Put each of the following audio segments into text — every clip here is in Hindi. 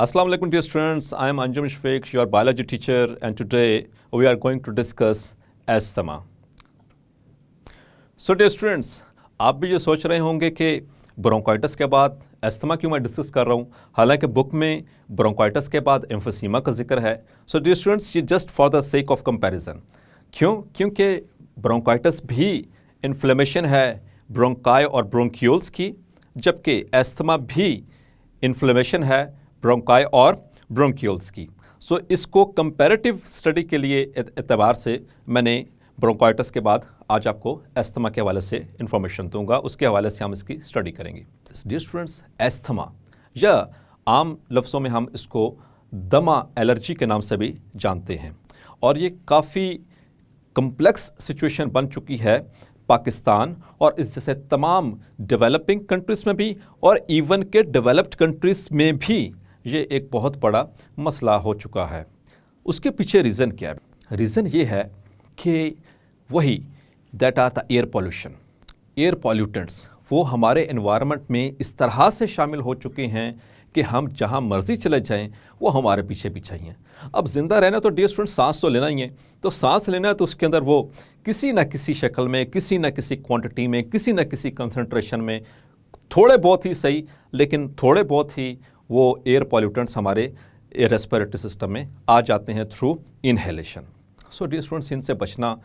Assalamu alaikum dear students, I am Anjum Shfik, your biology teacher, and today we are going to discuss asthma. So dear students, आप भी ये सोच रहे होंगे कि ब्रोंकाइटिस के बाद अस्थमा क्यों मैं डिस्कस कर रहा हूँ, हालांकि बुक में ब्रोंकाइटिस के बाद एम्फीसीमा का जिक्र है. सो डियर स्टूडेंट्स, ये just for the sake of comparison. क्योंकि ब्रोंकाइटिस भी इन्फ्लेमेशन है ब्रोंकाई और ब्रोंक्यूल्स की, जबकि अस्थमा भी इन्फ्लेमेशन है ब्रोंकाई और ब्रोंक्यूल्स की. सो इसको कंपैरेटिव स्टडी के लिए एतबार से मैंने ब्रोंकाइटिस के बाद आज आपको अस्थमा के हवाले से इंफॉर्मेशन दूंगा, उसके हवाले से हम इसकी स्टडी करेंगे. डियर स्टूडेंट्स, अस्थमा या आम लफ्ज़ों में हम इसको दमा एलर्जी के नाम से भी जानते हैं, और ये काफ़ी कम्प्लेक्स सिचुएशन बन चुकी है पाकिस्तान और इस जैसे तमाम डेवलपिंग कंट्रीज़ में भी, और इवन के डेवलप्ड कंट्रीज़ में भी ये एक बहुत बड़ा मसला हो चुका है. उसके पीछे रीज़न क्या है? रीज़न ये है कि वही that are the air pollution. Air pollutants वो हमारे एनवायरनमेंट में इस तरह से शामिल हो चुके हैं कि हम जहाँ मर्जी चले जाएं वो हमारे पीछे पीछे ही हैं. अब ज़िंदा रहना तो डियर स्टूडेंट सांस तो लेना ही है, तो सांस लेना है तो उसके अंदर वो किसी न किसी शक्ल में, किसी न किसी क्वांटिटी में, किसी न किसी कंसंट्रेशन में, थोड़े बहुत ही सही लेकिन थोड़े बहुत ही वो एयर पॉल्यूटेंट्स हमारे रेस्पिरेटरी सिस्टम में आ जाते हैं through inhalation. So dear students, इनसे बचना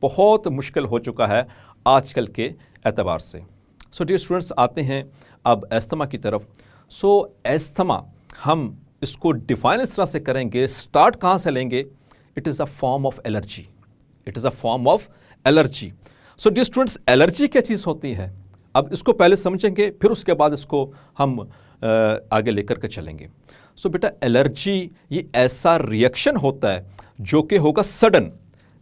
बहुत मुश्किल हो चुका है आजकल के एतबार से. सो डियर स्टूडेंट्स, आते हैं अब अस्थमा की तरफ. सो अस्थमा हम इसको डिफाइन इस तरह से करेंगे, स्टार्ट कहाँ से लेंगे? It is a form of allergy. It is a form of allergy. So dear students, allergy क्या चीज़ होती है? अब इसको पहले समझेंगे, फिर उसके बाद इसको हम आगे लेकर के चलेंगे. सो बेटा, एलर्जी ये ऐसा रिएक्शन होता है जो कि होगा सडन.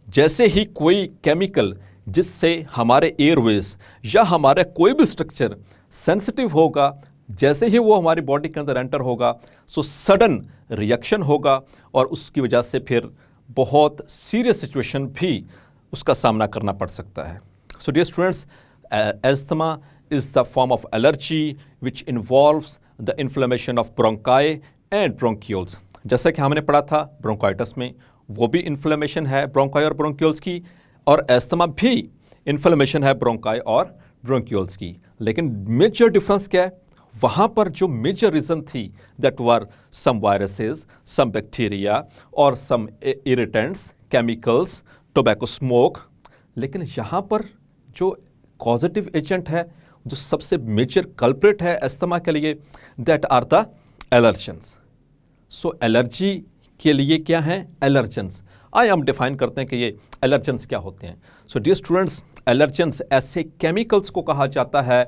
जैसे ही कोई केमिकल जिससे हमारे एयरवेज या हमारा कोई भी स्ट्रक्चर सेंसिटिव होगा, जैसे ही वो हमारी बॉडी के अंदर एंटर होगा, सो सडन रिएक्शन होगा और उसकी वजह से फिर बहुत सीरियस सिचुएशन भी उसका सामना करना पड़ सकता है. So dear students, asthma is the form of allergy which involves the inflammation of bronchi and bronchioles. जैसा कि हमने पढ़ा था ब्रोंकाइटिस में, वो भी इन्फ्लेमेशन है ब्रोंकाई और ब्रोंक्यूल्स की, और अस्थमा भी इन्फ्लेमेशन है ब्रोंकाई और ब्रोंक्यूल्स की. लेकिन मेजर डिफरेंस क्या है? वहाँ पर जो मेजर रीज़न थी that were some viruses, some bacteria और some irritants, chemicals, tobacco smoke. लेकिन यहाँ पर जो कॉजेटिव एजेंट है, जो सबसे मेजर कल्प्रिट है अस्थमा के लिए, that are the allergens. So allergy के लिए क्या है? एलर्जेंस. आइए हम डिफाइन करते हैं कि ये एलर्जेंस क्या होते हैं. सो डियर स्टूडेंट्स, एलर्जेंस ऐसे केमिकल्स को कहा जाता है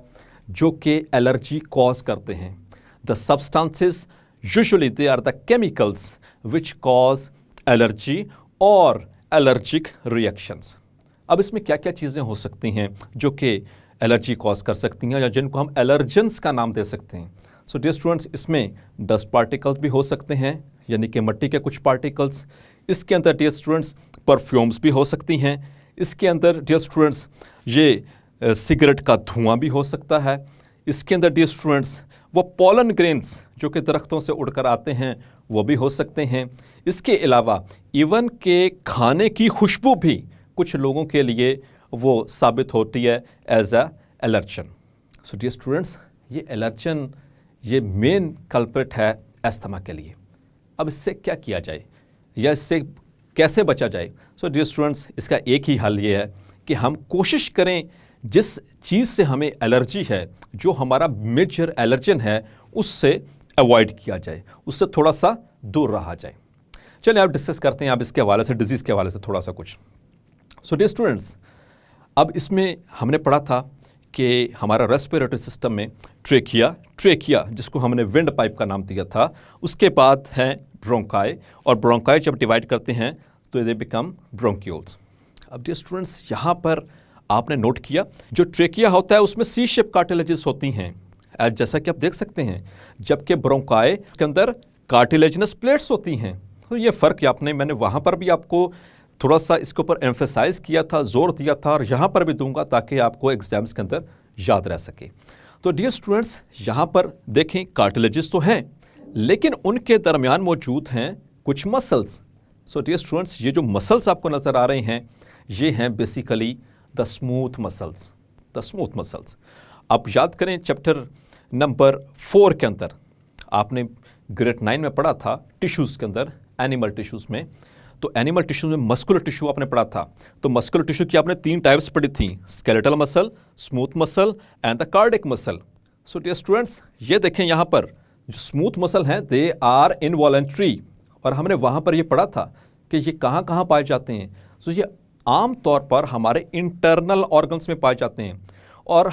जो कि एलर्जी कॉज करते हैं. The substances usually they are the chemicals which cause allergy और एलर्जिक रिएक्शंस. अब इसमें क्या क्या चीज़ें हो सकती हैं जो कि एलर्जी कॉज कर सकती हैं या जिनको हम एलर्जेंस का नाम दे सकते हैं? सो डियर स्टूडेंट्स, इसमें डस्ट पार्टिकल्स भी हो सकते हैं, यानी कि मिट्टी के कुछ पार्टिकल्स. इसके अंदर डियर स्टूडेंट्स परफ्यूम्स भी हो सकती हैं. इसके अंदर डियर स्टूडेंट्स ये सिगरेट का धुआं भी हो सकता है. इसके अंदर डियर स्टूडेंट्स वो पॉलन ग्रेन्स जो कि दरख्तों से उड़कर आते हैं वो भी हो सकते हैं. इसके अलावा इवन के खाने की खुशबू भी कुछ लोगों के लिए वो साबित होती है as a allergen. So dear students, ये एलर्जन ये मेन कल्प्रिट है अस्थमा के लिए. अब इससे क्या किया जाए या इससे कैसे बचा जाए? सो डियर स्टूडेंट्स, इसका एक ही हल ये है कि हम कोशिश करें जिस चीज़ से हमें एलर्जी है, जो हमारा मेजर एलर्जन है, उससे अवॉइड किया जाए, उससे थोड़ा सा दूर रहा जाए. चलिए आप डिस्कस करते हैं अब इसके हवाले से, डिजीज़ के हवाले से थोड़ा सा कुछ. सो डियर स्टूडेंट्स, अब इसमें हमने पढ़ा था कि हमारा रेस्पिरेटरी सिस्टम में ट्रेकिया जिसको हमने विंड पाइप का नाम दिया था, उसके बाद है ब्रोंकाई, और ब्रोंकाई जब डिवाइड करते हैं तो दे बिकम ब्रोंक्यूल्स. अब डियर स्टूडेंट्स, यहाँ पर आपने नोट किया जो ट्रेकिया होता है उसमें सी शेप कार्टिलेजेस होती हैं, जैसा कि आप देख सकते हैं, जबकि ब्रोंकाई के अंदर कार्टिलेजिनस प्लेट्स होती हैं. तो ये फ़र्क आपने, मैंने वहाँ पर भी आपको थोड़ा सा इसके ऊपर एम्फेसाइज किया था, जोर दिया था, और यहाँ पर भी दूंगा ताकि आपको एग्जाम्स के अंदर याद रह सके. तो डियर स्टूडेंट्स, यहाँ पर देखें कार्टिलेजेस तो हैं, लेकिन उनके दरमियान मौजूद हैं कुछ मसल्स। सो डियर स्टूडेंट्स, ये जो मसल्स आपको नज़र आ रहे हैं ये हैं basically the smooth muscles, the smooth muscles. आप याद करें चैप्टर नंबर 4 के अंदर आपने ग्रेड 9 में पढ़ा था टिश्यूज़ के अंदर, एनिमल टिश्यूज़ में। तो एनिमल टिश्यूज़ में मस्कुलर टिश्यू आपने पढ़ा था। तो मस्कुलर टिश्यू की आपने 3 टाइप्स पढ़ी थी, skeletal muscle, smooth muscle and the cardiac muscle. So dear students, ये देखें यहाँ पर जो स्मूथ मसल हैं दे आर इनवॉलंटरी, और हमने वहाँ पर ये पढ़ा था कि ये कहाँ कहाँ पाए जाते हैं। सो ये आम तौर पर हमारे इंटरनल ऑर्गन्स में पाए जाते हैं, और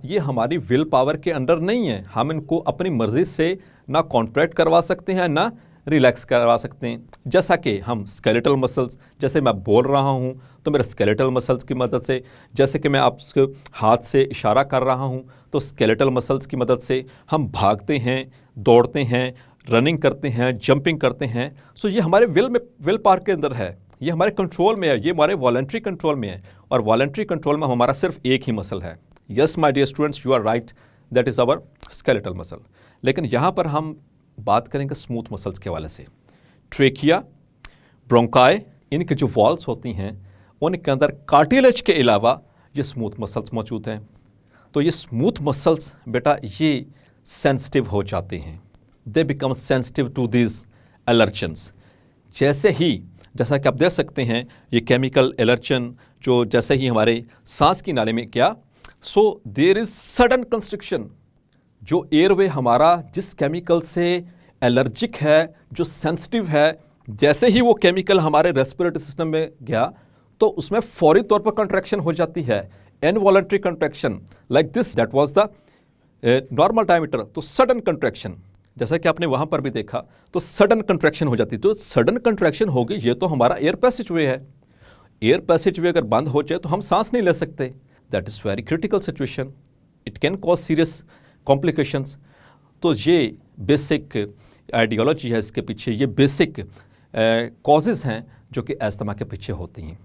ये हमारी विल पावर के अंडर नहीं है। हम इनको अपनी मर्ज़ी से ना कॉन्ट्रैक्ट करवा सकते हैं ना रिलैक्स करवा सकते हैं। जैसा कि हम स्केलेटल मसल्स, जैसे मैं बोल रहा हूँ तो मेरे स्केलेटल मसल्स की मदद से, जैसे कि मैं आपके हाथ से इशारा कर रहा हूँ तो स्केलेटल मसल्स की मदद से हम भागते हैं, दौड़ते हैं, रनिंग करते हैं, जंपिंग करते हैं। सो ये हमारे विल पावर के अंदर है, ये हमारे कंट्रोल में है, ये हमारे वॉलंटरी कंट्रोल में है। और वॉलंटरी कंट्रोल में हमारा सिर्फ एक ही मसल है। Yes my dear students, you are right, that is our skeletal muscle. लेकिन यहाँ पर हम बात करेंगे स्मूथ मसल्स के हवाले से। ट्रेकिया, ब्रोंकाई, इनके जो वॉल्स होती हैं उनके अंदर कार्टिलेज के अलावा ये स्मूथ मसल्स मौजूद हैं। तो ये स्मूथ मसल्स बेटा ये सेंसिटिव हो जाते हैं, they become sensitive to this allergens. जैसा कि आप देख सकते हैं ये केमिकल एलर्जन जो जैसे ही हमारे सांस की नाली में क्या, so there is sudden constriction. जो एयरवे हमारा जिस केमिकल से एलर्जिक है, जो सेंसिटिव है, जैसे ही वो केमिकल हमारे रेस्पिरेटरी सिस्टम में गया तो उसमें फौरी तौर पर कंट्रैक्शन हो जाती है, involuntary contraction like this, that was the normal diameter. तो सडन कंट्रैक्शन, जैसा कि आपने वहाँ पर भी देखा, तो सडन कंट्रैक्शन हो जाती है। तो सडन कंट्रैक्शन होगी, ये तो हमारा एयर पैसेज वे है। एयर पैसेज वे अगर बंद हो जाए तो हम सांस नहीं ले सकते। That is very critical situation, it can cause serious complications. तो ये बेसिक आइडियोलॉजी है इसके पीछे, ये बेसिक कॉजेज़ हैं जो कि अस्थमा के पीछे होती हैं।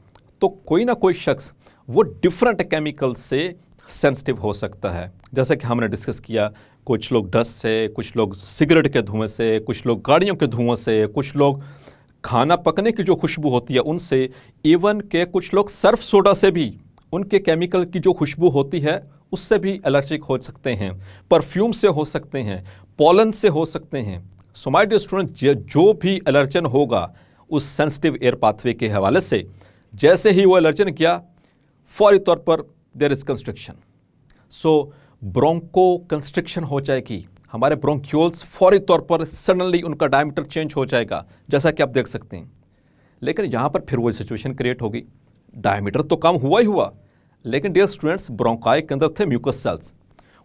तो कोई ना कोई शख्स वो डिफरेंट केमिकल से सेंसिटिव हो सकता है, जैसा कि हमने डिस्कस किया। कुछ लोग डस्ट से, कुछ लोग सिगरेट के धुएं से, कुछ लोग गाड़ियों के धुएं से, कुछ लोग खाना पकने की जो खुशबू होती है उनसे, इवन के कुछ लोग सर्फ सोडा से भी, उनके केमिकल की जो खुशबू होती है उससे भी एलर्जिक हो सकते हैं, परफ्यूम से हो सकते हैं, पॉलन से हो सकते हैं। सो माय डियर स्टूडेंट, जो भी एलर्जन होगा उस सेंसिटिव एयर पाथवे के हवाले से, जैसे ही वो एलर्जन किया फौरी तौर पर there is constriction. So broncho constriction हो जाएगी, हमारे ब्रोंक्यूल्स फौरी तौर पर सडनली उनका डायमीटर चेंज हो जाएगा, जैसा कि आप देख सकते हैं। लेकिन यहाँ पर फिर वो सिचुएशन क्रिएट होगी, डायमीटर तो कम हुआ ही हुआ, लेकिन डियर स्टूडेंट्स ब्रोंकाई के अंदर थे म्यूकस सेल्स।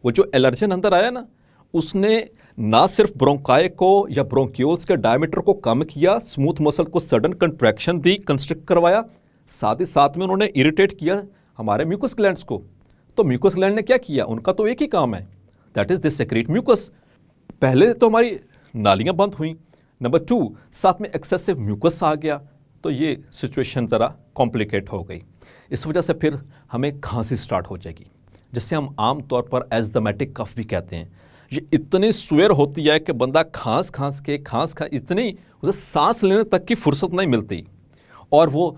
वो जो एलर्जन अंदर आया ना, उसने ना सिर्फ ब्रोंकाई को या ब्रोंक्यूल्स के डायमीटर को कम किया, स्मूथ मसल को सडन कंट्रैक्शन दी, कंस्ट्रिक्ट करवाया, साथ ही साथ में उन्होंने इरिटेट किया हमारे म्यूकस ग्लैंड्स को। तो म्यूकस ग्लैंड ने क्या किया, उनका तो एक ही काम है, that is they secrete mucus. पहले तो हमारी नालियां बंद हुई, नंबर 2 साथ में एक्सेसिव म्यूकस आ गया, तो ये सिचुएशन ज़रा कॉम्प्लिकेट हो गई। इस वजह से फिर हमें खांसी स्टार्ट हो जाएगी, जिससे हम आम तौर पर एस्थमेटिक कफ भी कहते हैं। ये इतनी स्वेर होती है कि बंदा खांस इतनी उसे सांस लेने तक की फुर्सत नहीं मिलती, और वो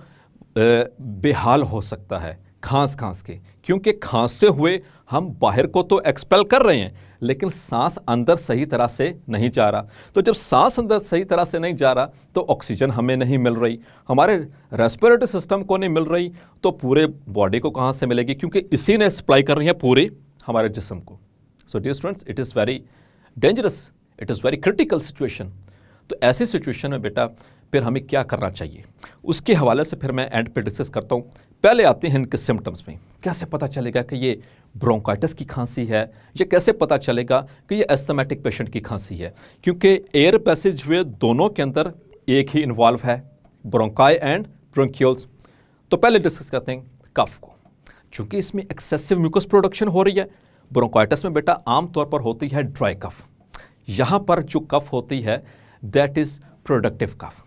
बेहाल हो सकता है खांस के, क्योंकि खांसते हुए हम बाहर को तो एक्सपेल कर रहे हैं लेकिन सांस अंदर सही तरह से नहीं जा रहा। तो जब सांस अंदर सही तरह से नहीं जा रहा तो ऑक्सीजन हमें नहीं मिल रही, हमारे रेस्पिरेटरी सिस्टम को नहीं मिल रही, तो पूरे बॉडी को कहाँ से मिलेगी, क्योंकि इसी ने सप्लाई कर रही है पूरे हमारे जिस्म को। So dear students, it is very dangerous, it is very critical situation. तो ऐसी सिचुएशन में बेटा फिर हमें क्या करना चाहिए, उसके हवाले से फिर मैं एंड पे डिस्कस करता हूँ। पहले आते हैं इनके सिम्टम्स में। कैसे पता चलेगा कि ये ब्रोंकाइटिस की खांसी है, ये कैसे पता चलेगा कि ये एस्थमेटिक पेशेंट की खांसी है, क्योंकि एयर पैसेज वे दोनों के अंदर एक ही इन्वॉल्व है, ब्रोंकाई एंड ब्रोंक्यूल्स। तो पहले डिस्कस करते हैं कफ को, चूँकि इसमें एक्सेसिव म्यूकस प्रोडक्शन हो रही है। ब्रोंकाइटिस में बेटा आमतौर पर होती है ड्राई कफ, यहाँ पर जो कफ होती है दैट इज़ प्रोडक्टिव कफ,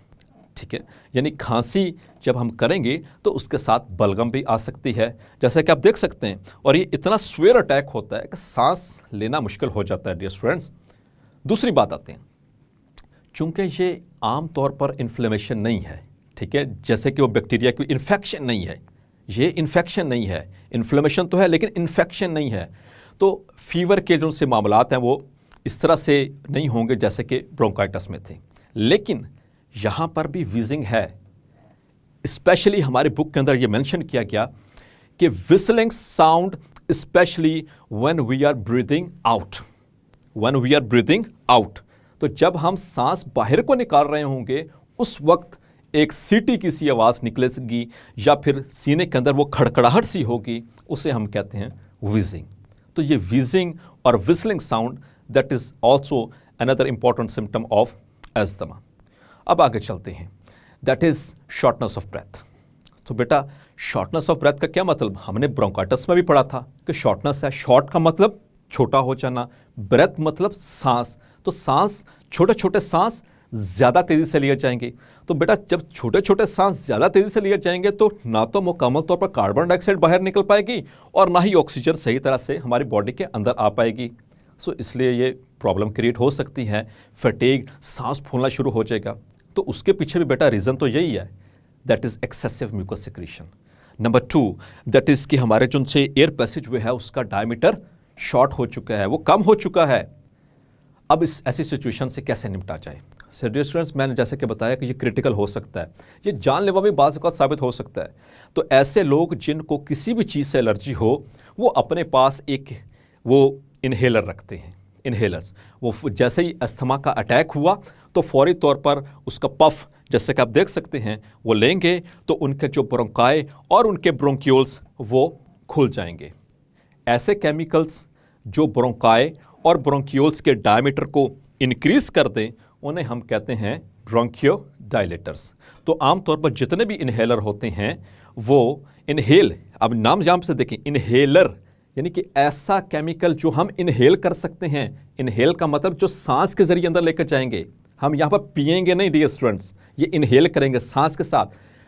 ठीक है। यानी खांसी जब हम करेंगे तो उसके साथ बलगम भी आ सकती है, जैसा कि आप देख सकते हैं, और ये इतना स्वेयर अटैक होता है कि सांस लेना मुश्किल हो जाता है डियर स्टूडेंट्स। दूसरी बात आते हैं चूँकि ये आम तौर पर इन्फ्लेमेशन नहीं है, ठीक है, जैसे कि वो बैक्टीरिया की इन्फेक्शन नहीं है, ये इन्फेक्शन नहीं है, इन्फ्लेमेशन तो है लेकिन इन्फेक्शन नहीं है। तो फीवर के जो से मामलात हैं वो इस तरह से नहीं होंगे जैसे कि ब्रोंकाइटिस में थे। लेकिन यहाँ पर भी वीजिंग है। स्पेशली हमारे बुक के अंदर ये मेंशन किया गया कि whistling sound specially when we are breathing out, when we are breathing out. तो जब हम सांस बाहर को निकाल रहे होंगे उस वक्त एक सीटी की सी आवाज़ निकलेगी या फिर सीने के अंदर वो खड़खड़ाहट सी होगी, उसे हम कहते हैं विजिंग। तो ये विजिंग और whistling sound that is also another important symptom of asthma. अब आगे चलते हैं, that is shortness of breath. तो बेटा शॉर्टनेस ऑफ ब्रेथ का क्या मतलब, हमने ब्रोंकाइटिस में भी पढ़ा था कि शॉर्टनेस है, शॉर्ट का मतलब छोटा हो जाना, ब्रेथ मतलब सांस, तो सांस छोटे छोटे सांस ज़्यादा तेज़ी से लिए जाएंगे। तो बेटा जब छोटे छोटे सांस ज़्यादा तेज़ी से लिए जाएंगे तो ना तो मुकम्मल तौर पर कार्बन डाइऑक्साइड बाहर निकल पाएगी और ना ही ऑक्सीजन सही तरह से हमारी बॉडी के अंदर आ पाएगी। सो इसलिए ये प्रॉब्लम क्रिएट हो सकती है, फटीग, सांस फूलना शुरू हो जाएगा। तो उसके पीछे भी बेटा रीज़न तो यही है, that is excessive mucus secretion. Number 2 that is कि हमारे जो से एयर पैसेज वे है उसका डायमीटर शॉर्ट हो चुका है, वो कम हो चुका है। अब इस ऐसी सिचुएशन से कैसे निपटा जाए। सो डियर स्टूडेंट्स, मैंने जैसे कि बताया कि ये क्रिटिकल हो सकता है, ये जानलेवा भी बाज़ औक़ात साबित हो सकता है। तो ऐसे लोग जिनको किसी भी चीज़ से एलर्जी हो वो अपने पास एक वो इन्हेलर रखते हैं, इन्हेलर्स। वो जैसे ही अस्थमा का अटैक हुआ तो फौरी तौर पर उसका पफ, जैसे कि आप देख सकते हैं, वो लेंगे तो उनके जो ब्रोंकाई और उनके ब्रोंक्यूल्स वो खुल जाएंगे। ऐसे केमिकल्स जो ब्रोंकाई और ब्रोंक्यूल्स के डायमीटर को इंक्रीज कर दें उन्हें हम कहते हैं ब्रोंकियोडायलेटर्स। तो आमतौर पर जितने भी इन्हेलर होते हैं वो इन्हेल, अब नाम जाम से देखें, इन्हेलर यानी कि ऐसा केमिकल जो हम इन्हेल कर सकते हैं। इन्हेल का मतलब जो सांस के जरिए अंदर लेकर जाएंगे, हम यहाँ पर पिएंगे नहीं डियर स्टूडेंट्स, ये इन्हेल करेंगे सांस के साथ,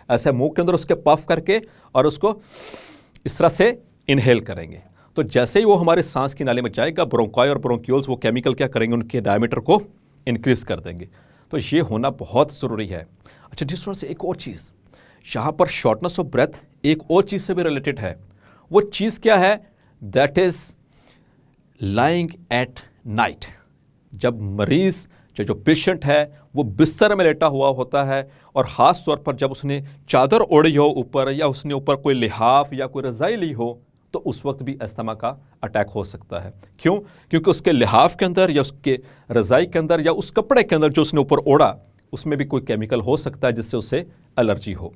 ऐसे मुंह के अंदर उसके पफ करके और उसको इस तरह से इन्हेल करेंगे। तो जैसे ही वो हमारे सांस की नाली में जाएगा, ब्रोंकाई और ब्रोंक्यूल्स वो केमिकल क्या करेंगे, उनके डायमीटर को इंक्रीज कर देंगे। तो ये होना बहुत ज़रूरी है। अच्छा डियर स्टूडेंट्स, एक और चीज़ यहाँ पर शॉर्टनेस ऑफ ब्रेथ एक और चीज़ से भी रिलेटेड है। वो चीज़ क्या है, that is lying at night. जब मरीज़ जो पेशेंट है वो बिस्तर में लेटा हुआ होता है और ख़ास तौर पर जब उसने चादर ओढ़ी हो ऊपर या उसने ऊपर कोई लिहाफ या कोई रज़ाई ली हो तो उस वक्त भी अस्थमा का अटैक हो सकता है। क्यों? क्योंकि उसके लिहाफ के अंदर या उसके रज़ाई के अंदर या उस कपड़े के अंदर जो उसने ऊपर ओढ़ा उसमें भी कोई केमिकल हो सकता है जिससे उसे एलर्जी हो।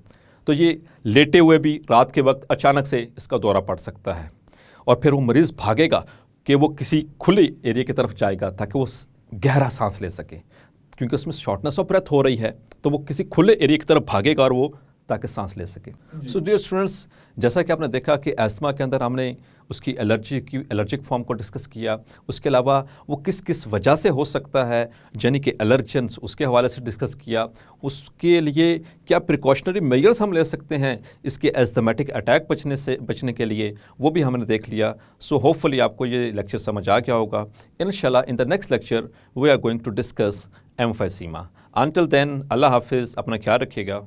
तो ये लेटे हुए भी रात के वक्त अचानक से इसका दौरा पड़ सकता है और फिर वो मरीज़ भागेगा कि वो किसी खुली एरिया की तरफ जाएगा ताकि वो गहरा सांस ले सके, क्योंकि उसमें शॉर्टनेस ऑफ ब्रेथ हो रही है तो वो किसी खुले एरिया की तरफ भागेगा और वो ताकि सांस ले सके। सो डियर स्टूडेंट्स, जैसा कि आपने देखा कि एस्थमा के अंदर हमने उसकी एलर्जिक फॉर्म को डिस्कस किया, उसके अलावा वो किस किस वजह से हो सकता है यानी कि एलर्जेंस, उसके हवाले से डिस्कस किया। उसके लिए क्या प्रिकॉशनरी मेजर्स हम ले सकते हैं इसके एस्थमेटिक अटैक बचने के लिए, वो भी हमने देख लिया। सो होपफुली आपको ये लेक्चर समझ आ गया होगा। इंशाल्लाह in the next lecture we are going to discuss emphysema. Until then अल्लाह हाफिज़, अपना ख्याल रखिएगा।